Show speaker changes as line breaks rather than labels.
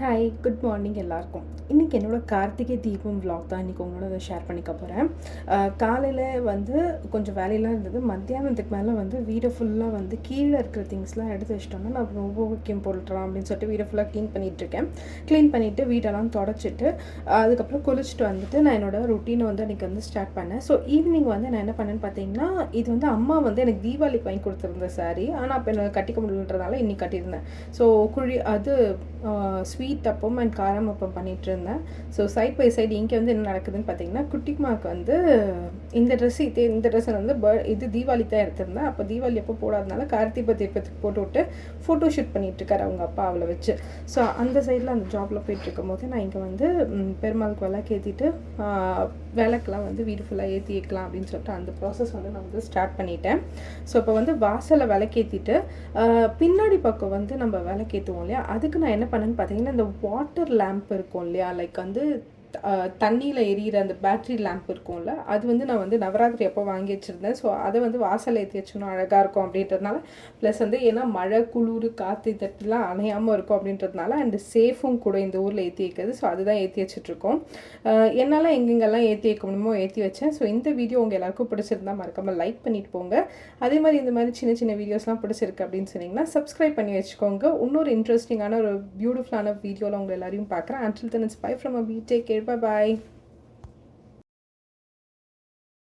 Hi good morning எல்லாருக்கும். இன்றைக்கி என்னோடய கார்த்திகை தீபம் விலாக் தான் இன்றைக்கி உங்களோட அதை ஷேர் பண்ணிக்க போகிறேன். காலையில் வந்து கொஞ்சம் வேலையெல்லாம் இருந்தது. மத்தியானத்துக்கு மேலே வந்து வீடை ஃபுல்லாக வந்து கீழே இருக்கிற திங்ஸ்லாம் எடுத்து வச்சிட்டோன்னா நான் ரொம்ப முக்கியம் போட்டுறோம் அப்படின்னு சொல்லிட்டு வீடை ஃபுல்லாக பண்ணிகிட்ருக்கேன். க்ளீன் பண்ணிவிட்டு வீடெல்லாம் தொடச்சிட்டு அதுக்கப்புறம் குளிச்சுட்டு வந்துட்டு நான் என்னோடய ரொட்டீனை வந்து அன்றைக்கி வந்து ஸ்டார்ட் பண்ணேன். ஸோ ஈவினிங் வந்து நான் என்ன பண்ணேன்னு பார்த்தீங்கன்னா, இது வந்து அம்மா வந்து எனக்கு தீபாவளிக்கு வாங்கி கொடுத்துருந்த சாரீ. ஆனால் அப்போ எனக்கு கட்டிக்க முடியலன்றதால இன்றைக்கி கட்டியிருந்தேன். ஸோ அது ஸ்வீட் அப்பம் அண்ட் காரம் அப்பம் பண்ணிகிட்டு இருந்தேன். ஸோ சைட் பை சைடு இங்கே வந்து என்ன நடக்குதுன்னு பார்த்தீங்கன்னா, குட்டிமாவுக்கு வந்து இந்த ட்ரெஸ்ஸை வந்து இது தீபாவளி தான் எடுத்திருந்தேன். அப்போ தீபாவளி அப்போ போடாதனால கார்த்திகை தீபத்துக்கு போட்டு விட்டு ஃபோட்டோ ஷூட் பண்ணிகிட்ருக்காரு அவங்க அப்பா அவளை வச்சு. ஸோ அந்த சைடில் அந்த ஜாபில் போயிட்டுருக்கும் போது நான் இங்கே வந்து பெருமாளுக்கு விளக்கு ஏற்றிட்டு விளக்கெலாம் வந்து வீடு ஃபுல்லாக ஏற்றி வைக்கலாம் அப்படின்னு சொல்லிட்டு அந்த ப்ராசஸ் வந்து நான் வந்து ஸ்டார்ட் பண்ணிட்டேன். ஸோ இப்போ வந்து வாசலை விளக்கேற்றிட்டு பின்னாடி பக்கம் வந்து நம்ம விளக்கேற்றுவோம் இல்லையா, அதுக்கு நான் என்ன பண்ணேன்னு பார்த்தீங்கன்னா, இந்த வாட்டர் லேம்ப் இருக்கும் இல்லையா, லைக் வந்து தண்ணியில் எரியிற அந்த பேட்ரி லேம்ப் இருக்கும்ல, அது வந்து நான் வந்து நவராத்திரி அப்போ வாங்கி வச்சுருந்தேன். ஸோ அதை வந்து வாசல் ஏற்றி வச்சுக்கணும், அழகாக இருக்கும் அப்படின்றதுனால. ப்ளஸ் வந்து ஏன்னா மழை குளிர் காற்று தட்டுலாம் அணையாமல் இருக்கும் அப்படின்றதுனால, அண்ட் சேஃபும் கூட இந்த ஊரில் ஏற்றி வைக்கிறது. ஸோ அதுதான் ஏற்றி வச்சுட்ருக்கோம். என்னால் எங்கெங்கெல்லாம் ஏற்றி வைக்க முடியுமோ ஏற்றி வச்சேன். ஸோ இந்த வீடியோ உங்கள் எல்லாருக்கும் பிடிச்சிருந்தா மறக்காமல் லைக் பண்ணிட்டு போங்க. அதே மாதிரி இந்த மாதிரி சின்ன சின்ன வீடியோஸ்லாம் பிடிச்சிருக்கு அப்படின்னு சொன்னீங்கன்னா சப்ஸ்கிரைப் பண்ணி வச்சுக்கோங்க. இன்னொரு இன்ட்ரெஸ்டிங்கான ஒரு பியூட்டிஃபுல்லான வீடியோவில் உங்கள் எல்லாரையும் பார்க்குறேன். Until then, it's bye from Abhi. Take care. Bye bye.